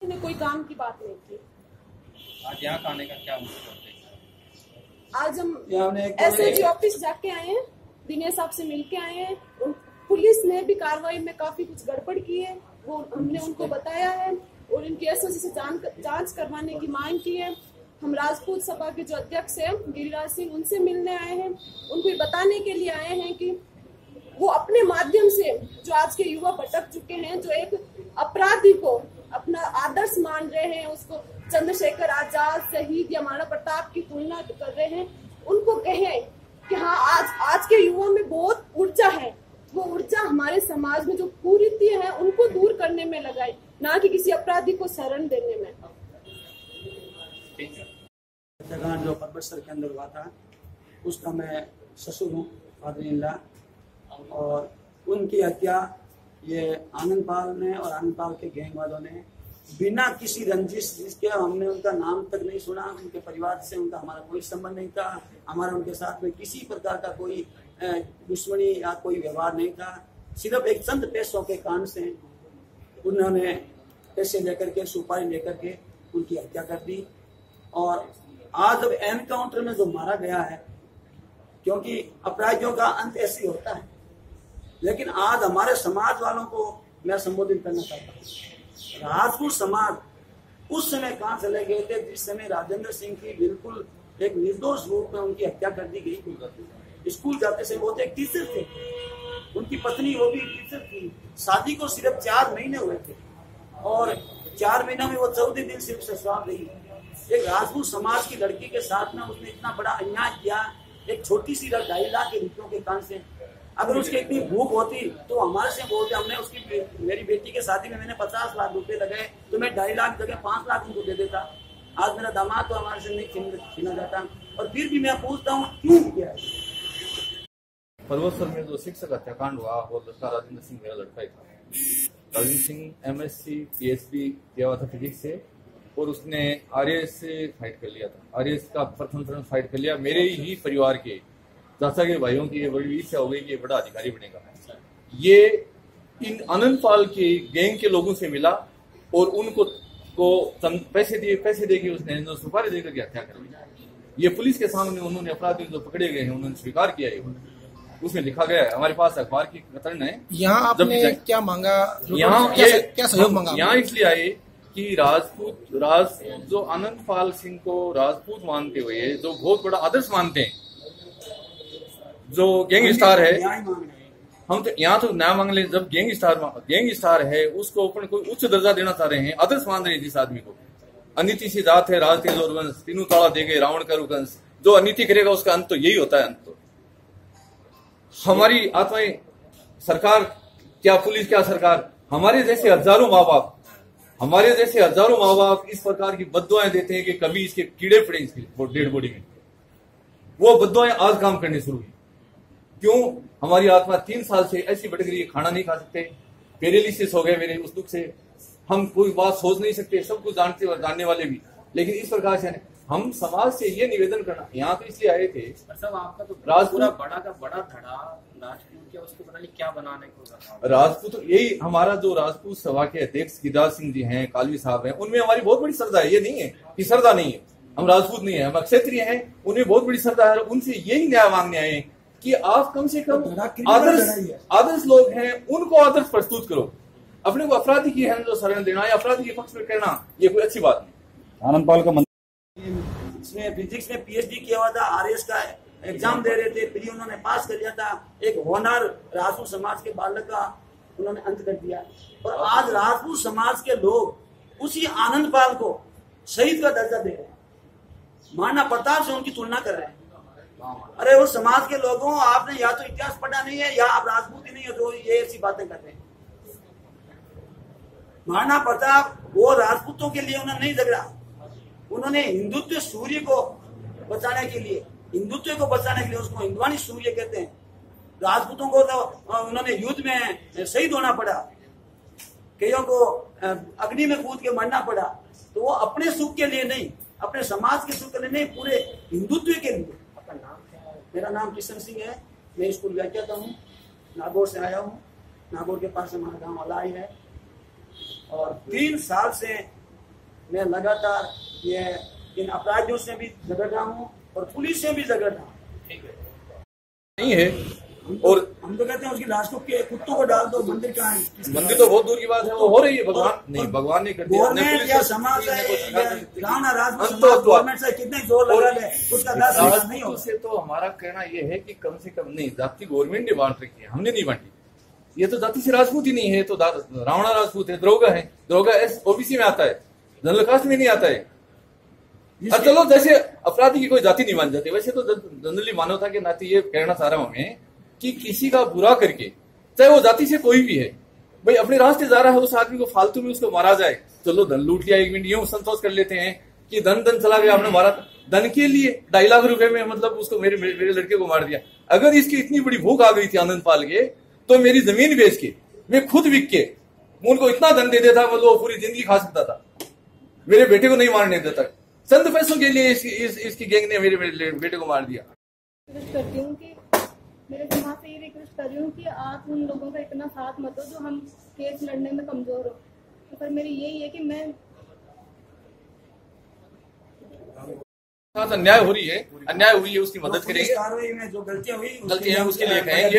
ने कोई काम की बात नहीं की। आज यहाँ आने का क्या मतलब है? आज हम एसएसजी ऑफिस जाके आए हैं, दिनेश साहब से मिलके आए हैं। पुलिस ने भी कार्रवाई में काफी कुछ गड़बड़ की है, वो हमने उनको बताया है और इनकी एसओजी से जांच करवाने की मांग की है। हम राजपूत सभा के जो अध्यक्ष हैं गिरिराज सिंह, उनसे मिलने आए हैं। उनको ये बताने के लिए आए हैं कि वो अपने माध्यम से जो आज के युवा भटक चुके हैं, जो एक अपराधी को अपना आदर्श मान रहे हैं, उसको चंद्रशेखर आजाद, शहीद या महाराणा प्रताप की तुलना कर रहे हैं, उनको कहें कि हाँ आज के युवा में बहुत ऊर्जा है, वो ऊर्जा हमारे समाज में जो कुरीति है उनको दूर करने में लगाए, ना कि किसी अपराधी को शरण देने में। हत्याकांड जो परबतसर के अंदर हुआ था उसका मैं ससुर हूँ, फादर-इन-लॉ, और उनकी हत्या ये आनंदपाल ने और आनंदपाल के गैंग वालों ने बिना किसी रंजिश जिसके हमने उनका नाम तक नहीं सुना, उनके परिवार से उनका हमारा कोई संबंध नहीं था, हमारा उनके साथ में किसी प्रकार का कोई दुश्मनी या कोई व्यवहार नहीं था। सिर्फ एक चंद पैसों के कारण से उन्होंने पैसे लेकर के, सुपारी लेकर के उनकी हत्या कर दी। और आज जब एनकाउंटर में जो मारा गया है, क्योंकि अपराधियों का अंत ऐसे ही होता है, लेकिन आज हमारे समाज वालों को मैं संबोधित करना चाहता हूँ। राजपूत समाज उस समय कहाँ चले गए थे जिस समय राजेंद्र सिंह की बिल्कुल एक निर्दोष रूप में उनकी हत्या कर दी गई। स्कूल जाते समय वो तो एक टीचर थे, उनकी पत्नी वो भी टीचर थी, शादी को सिर्फ 4 महीने हुए थे और 4 महीना में वो 14 दिन सिर्फ ससुराल रही। एक राजपूत समाज की लड़की के साथ में उसने इतना बड़ा अन्याय किया, एक छोटी सी 2.5 लाख के रुपयों के कारण से। अगर उसकी इतनी भूख होती तो हमारे से बोलते, हमने उसकी मेरी बेटी के शादी में मैंने 50 लाख रुपए लगाए तो मैं 2.5 लाख जगह 5 लाख उनको दे देता। आज मेरा दामाद तो हमारे से नहीं छीना जाता, और फिर भी मैं पूछता हूँ क्यों किया है। परबतसर में जो शिक्षक हत्याकांड हुआ वो लड़का राजेंद्र सिंह मेरा लड़का ही था। राजेंद्र सिंह MSc PhD किया हुआ था फिजिक्स से, और उसने आरएएस से फाइट कर लिया था। आरएएस का प्रथम चरण फाइट कर लिया। मेरे ही परिवार के चाचा के भाइयों की ये बड़ी इच्छा हो गई कि ये बड़ा अधिकारी बनेगा। ये इन आनंदपाल के गैंग के लोगों से मिला और उनको पैसे दे के उसने सुपारी देकर के हत्या कर ली। ये पुलिस के सामने उन्होंने अपराधी जो पकड़े गए हैं उन्होंने स्वीकार किया है। उसमें लिखा गया है, हमारे पास अखबार की कतरन है। यहाँ आपने क्या मांगा? यहाँ क्या सहयोग मांगा? यहाँ इसलिए आए कि राजपूत जो आनंदपाल सिंह को राजपूत मानते हुए जो बहुत बड़ा आदर्श मानते हैं, जो गैंगस्टर है, हम तो यहाँ तो न्याय मांग ले। जब गैंगस्टर है उसको अपन कोई उच्च दर्जा देना चाह रहे हैं, आदर्श मान रहे हैं जिस आदमी को। अनीति सी जात है राज तेज और वंश, तीनों ताला दे गए रावण का रुकंस। जो अनीति करेगा उसका अंत तो यही होता है। अंत तो हमारी आत्माएं, सरकार क्या, पुलिस क्या, सरकार, हमारे जैसे हजारों माँ बाप इस प्रकार की बद्दुआएं देते हैं कि कभी इसके कीड़े पड़े इसकी डेड बॉडी में। वो बद्दुआएं आज काम करने शुरू हुई। क्यों? हमारी आत्मा 3 साल से ऐसी भटक रही है, खाना नहीं खा सकते, पैरालिसिस हो गए मेरे उस दुख से। हम कोई बात सोच नहीं सकते, सब कुछ जानने वाले भी, लेकिन इस प्रकार से हम समाज से ये निवेदन करना यहाँ तो इसलिए आए थे। सब आपका तो पूरा बड़ा धड़ा राजपूत के, उसको पता नहीं क्या बनाने को राजपूत, यही हमारा जो राजपूत सभा के अध्यक्ष गिरिराज सिंह जी हैं, कालवी साहब हैं, उनमें हमारी बहुत बड़ी श्रद्धा है। ये नहीं है कि श्रद्धा नहीं है, हम राजपूत नहीं है, हम क्षत्रिय हैं, उनमें बहुत बड़ी श्रद्धा है। उनसे यही न्याय मांगने आए कि आप कम से कम आदर्श लोग हैं, उनको आदर्श प्रस्तुत करो। अपने को अपराधी की है जो शरण देना या अपराधी के पक्ष में कहना, ये कोई अच्छी बात नहीं। आनंदपाल का इसमें फिजिक्स में PhD किया हुआ था, आरएएस का एग्जाम दे रहे थे, फिर उन्होंने पास कर लिया था। एक होनहार राजपूत समाज के बालक का उन्होंने अंत कर दिया। और आज राजपूत समाज के लोग उसी आनंदपाल को शहीद का दर्जा दे रहे हैं, महाराणा प्रताप से उनकी तुलना कर रहे हैं। अरे वो समाज के लोगों, आपने या तो इतिहास पढ़ा नहीं है या आप राजपूत ही नहीं हो जो ये ऐसी बातें करते हैं। महाराणा प्रताप वो राजपूतों के लिए उन्होंने नहीं झगड़ा, उन्होंने हिंदुत्व सूर्य को बचाने के लिए, उसको हिंदवानी सूर्य कहते हैं। राजपूतों को तो उन्होंने युद्ध में शहीद होना पड़ा, कईयों को अग्नि में कूद के मरना पड़ा। तो वो अपने सुख के लिए नहीं, अपने समाज के सुख के लिए नहीं, पूरे हिंदुत्व के लिए। मेरा नाम किशन सिंह है, मैं स्कूल व्याख्याता हूँ, नागौर से आया हूँ। नागौर के पास हमारा गाँव अलाई है, और 3 साल से मैं लगातार ये इन अपराधियों से भी झगड़ रहा हूँ और पुलिस से भी झगड़ रहा हूँ। नहीं है और हम तो कहते हैं उसकी लाश को कुत्तों को डाल दो, मंदिर कहाँ है? मंदिर तो बहुत दूर की बात है, वो हो रही है। भगवान नहीं, भगवान नहीं करती। गवर्नमेंट या समाज गवर्नमेंट से कितने जोर लगा ले उसका दास नहीं हो। से तो हमारा कहना ये है कि कम से कम नहीं, जाति गवर्नमेंट ने बांट रखी है, हमने नहीं बांटी। ये तो जाति से राजपूत ही नहीं है, तो रावणा राजपूत है, दरोगा है, दरोगा ओबीसी में आता है, जनरल कास्ट में नहीं आता है। और चलो जैसे अपराधी की कोई जाति नहीं मान जाती, वैसे तो जनरली मानवता के नाते ये कहना चाह रहा हूं मैं कि किसी का बुरा करके, चाहे वो जाति से कोई भी है, भाई अपने रास्ते जा रहा है, उस आदमी को फालतू में उसको मारा जाए। चलो धन लूट लिया, 1 मिनट यूं संतोष कर लेते हैं कि धन चला गया, आपने मारा, धन के लिए 2.5 लाख रुपए में मतलब उसको मेरे लड़के को मार दिया। अगर इसकी इतनी बड़ी भूख आ गई थी आनंद पाल के, तो मेरी जमीन बेच के, मैं खुद बिक के उनको इतना धन दे देता, मतलब वो पूरी जिंदगी खा सकता था, मेरे बेटे को नहीं मारने देता। चंद पैसों के लिए इसकी गैंग ने मेरे बेटे को मार दिया। करती हूँ कि मेरे समाज से ये रिक्वेस्ट कर रही हूँ कि आप उन लोगों का इतना साथ मत दो जो हम केस लड़ने में कमजोर हो। तो पर मेरी यही है कि मैं अन्याय हो रही है, अन्याय हुई है, उसकी मदद करेंगे। कार्रवाई में जो गलतियां हुई उसके लिए कहेंगे।